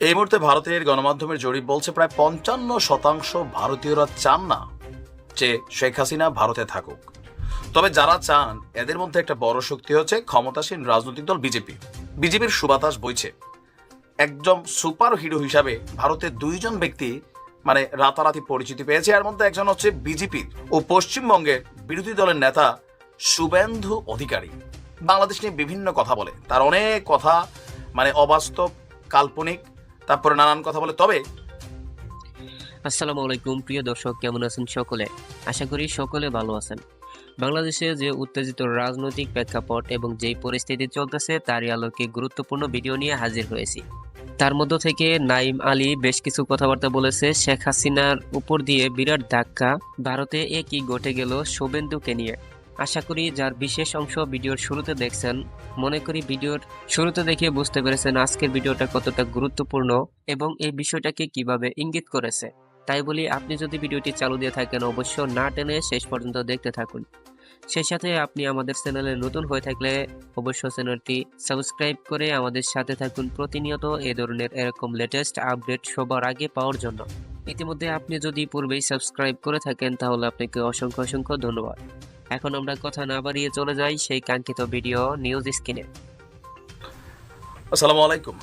এই মুহূর্তে ভারতের গণমাধ্যমের জরিপ বলছে প্রায় ৫৫% ভারতীয়রা চান না যে শেখ হাসিনা ভারতে থাকুক। তবে যারা চান এদের মধ্যে একটা বড় শক্তি হচ্ছে ক্ষমতাসীন রাজনৈতিক দল বিজেপি। বিজেপির সুবাতাস বইছে। একজন সুপার হিরো হিসাবে ভারতের দুইজন ব্যক্তি রাতারাতি পরিচিতি পেয়েছে। এর মধ্যে একজন হচ্ছে বিজেপির ও পশ্চিমবঙ্গের বিরোধী দলের নেতা শুভেন্দু অধিকারী। বাংলাদেশ নিয়ে বিভিন্ন কথা বলে, তার অনেক কথা অবাস্তব, কাল্পনিক, তারপরে নানান কথা বলে। তবে আসসালামু আলাইকুম প্রিয় দর্শক, কেমন আছেন সকলে? আশা করি সকলে ভালো আছেন। বাংলাদেশে যে উত্তেজিত রাজনৈতিক প্রেক্ষাপট এবং যেই পরিস্থিতি চলতেছে তারই আলোকে গুরুত্বপূর্ণ ভিডিও নিয়ে হাজির হয়েছি। তার মধ্য থেকে নাইম আলী বেশ কিছু কথাবার্তা বলেছে। শেখ হাসিনার উপর দিয়ে বিরাট ধাক্কা, ভারতে কি ঘটে গেল শুভেন্দুকে নিয়ে। আশা করি যার বিশেষ অংশ ভিডিওর শুরুতে দেখছেন, মনে করি ভিডিওর শুরুতে দেখে বুঝতে পেরেছেন আজকের ভিডিওটা কতটা গুরুত্বপূর্ণ এবং এই বিষয়টাকে কিভাবে ইঙ্গিত করেছে। তাই বলি, আপনি যদি ভিডিওটি চালু দিয়ে থাকেন অবশ্য না টেনে শেষ পর্যন্ত দেখতে থাকুন। সেই সাথে আপনি আমাদের চ্যানেলে নতুন হয়ে থাকলে অবশ্য চ্যানেলটি সাবস্ক্রাইব করে আমাদের সাথে থাকুন প্রতিনিয়ত এ ধরনের এরকম লেটেস্ট আপডেট সবার আগে পাওয়ার জন্য। ইতিমধ্যে আপনি যদি পূর্বেই সাবস্ক্রাইব করে থাকেন তাহলে আপনাকে অসংখ্য অসংখ্য ধন্যবাদ। এখন আমরা কথা না বাড়িয়ে চলে যাই সেই কাঙ্ক্ষিত ভিডিও নিউজ স্ক্রিনে। আসসালামু আলাইকুম।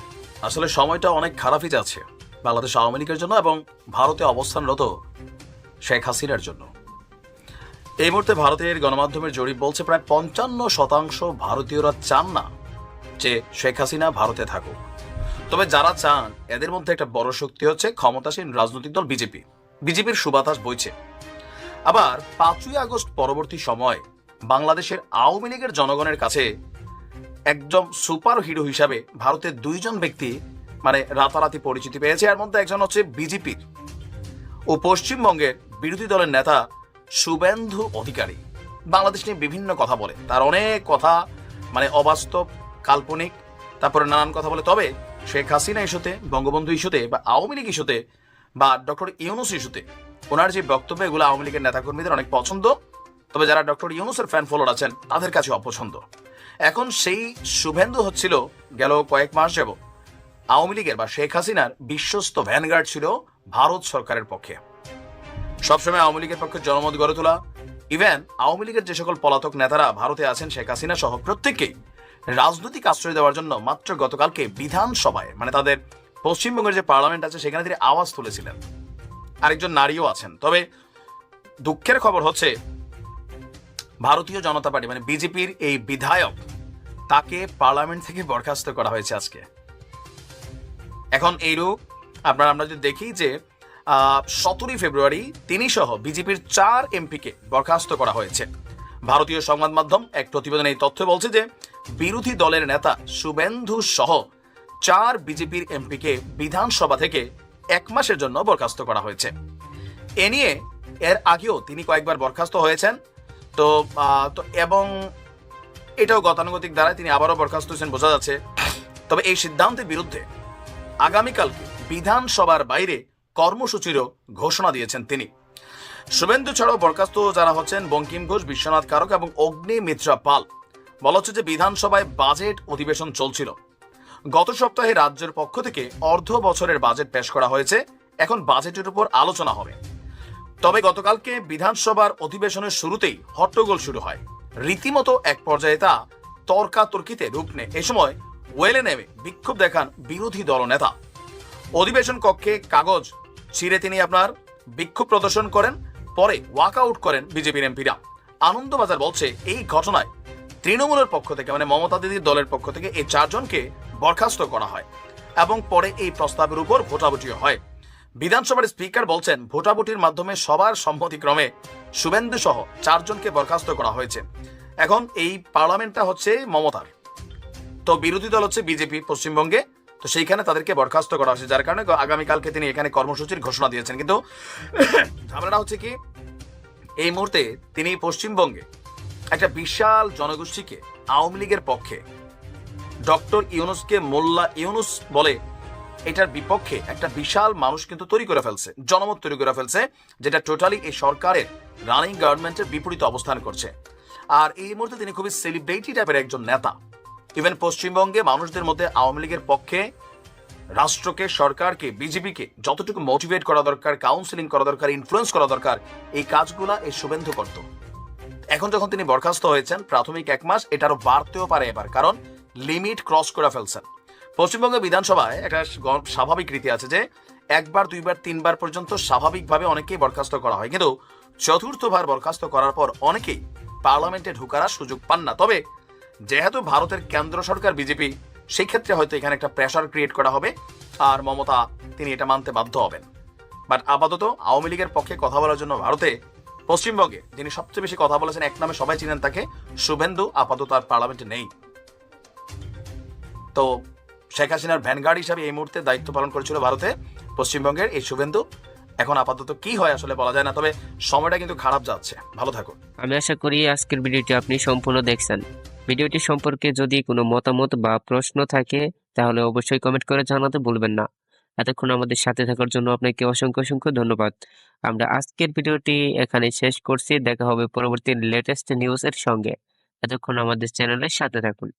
আসলে সময়টা অনেক খারাপই যাচ্ছে বাংলাদেশ আওয়ামী লীগের জন্য এবং ভারতে অবস্থানরত শেখ হাসিনার জন্য। এই মুহূর্তে ভারতের গণমাধ্যমের জরিপ বলছে প্রায় ৫৫% ভারতীয়রা চান না যে শেখ হাসিনা ভারতে থাকুক। তবে যারা চান এদের মধ্যে একটা বড় শক্তি হচ্ছে ক্ষমতাসীন রাজনৈতিক দল বিজেপি। বিজেপির সুবাতাস বইছে। আবার ৫ই আগস্ট পরবর্তী সময় বাংলাদেশের আওয়ামী লীগের জনগণের কাছে একজন সুপার হিরো হিসাবে ভারতের দুইজন ব্যক্তি রাতারাতি পরিচিতি পেয়েছে। এর মধ্যে একজন হচ্ছে বিজেপির ও পশ্চিমবঙ্গের বিরোধী দলের নেতা শুভেন্দু অধিকারী। বাংলাদেশ নিয়ে বিভিন্ন কথা বলে, তার অনেক কথা অবাস্তব, কাল্পনিক, তারপরে নানান কথা বলে। তবে শেখ হাসিনা ইস্যুতে, বঙ্গবন্ধু ইস্যুতে বা আওয়ামী লীগ ইস্যুতে বা ডক্টর ইউনুস ইস্যুতে ওনার যে বক্তব্য, এগুলো আওয়ামী লীগের নেতাকর্মীদের অনেক পছন্দ। তবে যারা ডক্টর ইউনুসের ফ্যান ফলোয়ার আছেন তাদের কাছে অপছন্দ। এখন সেই শুভেন্দু হচ্ছিল গেল কয়েক মাস যাবত আওয়ামী লীগের বা শেখ হাসিনার বিশ্বস্ত ভ্যানগার্ড ছিল ভারত সরকারের পক্ষে। সবসময় আওয়ামী লীগের পক্ষে জনমত গড়ে তোলা। ইভেন আওয়ামী লীগের যে সকল পলাতক নেতারা ভারতে আছেন, শেখ হাসিনা সহ প্রত্যেককেই রাজনৈতিক আশ্রয় দেওয়ার জন্য মাত্র গতকালকে বিধানসভায় তাদের পশ্চিমবঙ্গের যে পার্লামেন্ট আছে সেখানে তিনি আওয়াজ তুলেছিলেন। আরেকজন নারীও আছেন। তবে দুঃখের খবর হচ্ছে ভারতীয় জনতা পার্টি বিজেপির এই বিধায়ক, তাকে পার্লামেন্ট থেকে বরখাস্ত করা হয়েছে আজকে। এখন এইরূপ আমরা যদি দেখি যে 17 ফেব্রুয়ারি তিনি সহ বিজেপির 4 এমপিকে বরখাস্ত করা হয়েছে। ভারতীয় সংবাদ মাধ্যম এক প্রতিবেদনে এই তথ্য বলছে যে বিরোধী দলের নেতা শুভেন্দু সহ 4 বিজেপির এমপিকে বিধানসভা থেকে 1 মাসের জন্য বরখাস্ত করা হয়েছে। এ নিয়ে এর আগেও তিনি কয়েকবার বরখাস্ত হয়েছেন। তো এবং এটাও গতানুগতিক দ্বারায় তিনি আবারও বরখাস্ত হয়েছেন বোঝা যাচ্ছে। তবে এই সিদ্ধান্তের বিরুদ্ধে আগামীকালকে বিধানসভার বাইরে কর্মসূচিরও ঘোষণা দিয়েছেন তিনি। শুভেন্দু ছাড়াও বরখাস্ত যারা হচ্ছেন বঙ্কিম ঘোষ, বিশ্বনাথ কারক এবং অগ্নিমিত্রা পাল। বলা হচ্ছে যে বিধানসভায় বাজেট অধিবেশন চলছিল। গত সপ্তাহে রাজ্যের পক্ষ থেকে অর্ধ বছরের বাজেট পেশ করা হয়েছে। এখন বাজেটের উপর আলোচনা হবে। তবে গতকালকে বিধানসভার অধিবেশনের শুরুতেই হট্টগোল শুরু হয়। রীতিমতো এক পর্যায়ে তা তর্কাতর্কিতে রূপ নেয়। এ সময় ওয়েলে নেমে বিক্ষোভ দেখান বিরোধী দলনেতা। অধিবেশন কক্ষে কাগজ ছিঁড়ে তিনি বিক্ষোভ প্রদর্শন করেন। পরে ওয়াকআউট করেন বিজেপির এমপিরা। আনন্দবাজার বলছে এই ঘটনায় তৃণমূলের পক্ষ থেকে মমতা দিদির দলের পক্ষ থেকে এই 4 জনকে বরখাস্ত করা হয় এবং পরে এই প্রস্তাবের উপর ভোটাভুটিও হয়। বিধানসভার স্পিকার বলছেন ভোটাভুটির মাধ্যমে সবার সম্মতিক্রমে শুভেন্দু সহ 4 জনকে বরখাস্ত করা হয়েছে। এখন এই পার্লামেন্টটা হচ্ছে মমতার, তো বিরোধী দল হচ্ছে বিজেপি পশ্চিমবঙ্গে। তো সেইখানে তাদেরকে বরখাস্ত করা হয়েছে, যার কারণে আগামীকালকে তিনি এখানে কর্মসূচির ঘোষণা দিয়েছেন। কিন্তু ঝামেলাটা হচ্ছে কি, এই মুহূর্তে তিনি পশ্চিমবঙ্গে একটা বিশাল জনগোষ্ঠীকে আওয়ামী লীগের পক্ষে, ডক্টর ইউনুসকে মোল্লা ইউনুস বলে, এটার বিপক্ষে একটা বিশাল মানুষ কিন্তু তৈরি করে ফেলছে, জনমত তৈরি করে ফেলছে, যেটা টোটালি এই সরকারের রানিং গভর্নমেন্টের বিপরীতে অবস্থান করছে। আর এই মুহূর্তে তিনি খুবই সেলিব্রিটি টাইপের একজন নেতা। ইভেন পশ্চিমবঙ্গে মানুষদের মধ্যে আওয়ামী লীগের পক্ষে রাষ্ট্রকে, সরকারকে, বিজেপিকে যতটুকু মোটিভেট করা দরকার, কাউন্সিলিং করা দরকার, ইনফ্লুয়েন্স করা দরকার, এই কাজগুলা এই শুভেন্দু করত। এখন যখন তিনি বরখাস্ত হয়েছেন প্রাথমিক 1 মাস, এটা আরো বাড়তেও পারে এবার, কারণ লিমিট ক্রস করে ফেলছেন। পশ্চিমবঙ্গ বিধানসভায় একটা স্বাভাবিক রীতি আছে যে 1 বার 2 বার 3 বার পর্যন্ত স্বাভাবিকভাবে অনেকেই বরখাস্ত করা হয়, কিন্তু চতুর্থবার বরখাস্ত করার পর অনেকেই পার্লামেন্টে ঢোকার সুযোগ পান না। তবে যেহেতু ভারতের কেন্দ্র সরকার বিজেপি, সেই ক্ষেত্রে হয়তো এখানে একটা প্রেশার ক্রিয়েট করা হবে আর মমতা তিনি এটা মানতে বাধ্য হবেন। বাট আপাতত আওয়ামী লীগের পক্ষে কথা বলার জন্য ভারতে, পশ্চিমবঙ্গে যিনি সবচেয়ে বেশি কথা বলেছেন, এক নামে সবাই চিনেন তাকে, শুভেন্দু, আপাতত আর পার্লামেন্টে নেই। তো শেখ হাসিনার ভ্যানগার্ড হিসাবে এই মুহূর্তে দায়িত্ব পালন করেছিল ভারতে পশ্চিমবঙ্গের এই শুভেন্দু। এখন আপাতত কি হয় আসলে বলা যায় না, তবে সময়টা কিন্তু খারাপ যাচ্ছে। ভালো থাকুন। আমি আশা করি আজকের ভিডিওটি আপনি সম্পূর্ণ দেখছেন। ভিডিওটি সম্পর্কে যদি কোনো মতামত বা প্রশ্ন থাকে তাহলে অবশ্যই কমেন্ট করে জানাতে ভুলবেন না। এতক্ষণ আমাদের সাথে থাকার জন্য আপনাকে অসংখ্য অসংখ্য ধন্যবাদ। আমরা আজকের ভিডিওটি এখানে শেষ করছি। দেখা হবে পরবর্তী লেটেস্ট নিউজ এর সঙ্গে। এতক্ষণ আমাদের চ্যানেলের সাথে থাকুন।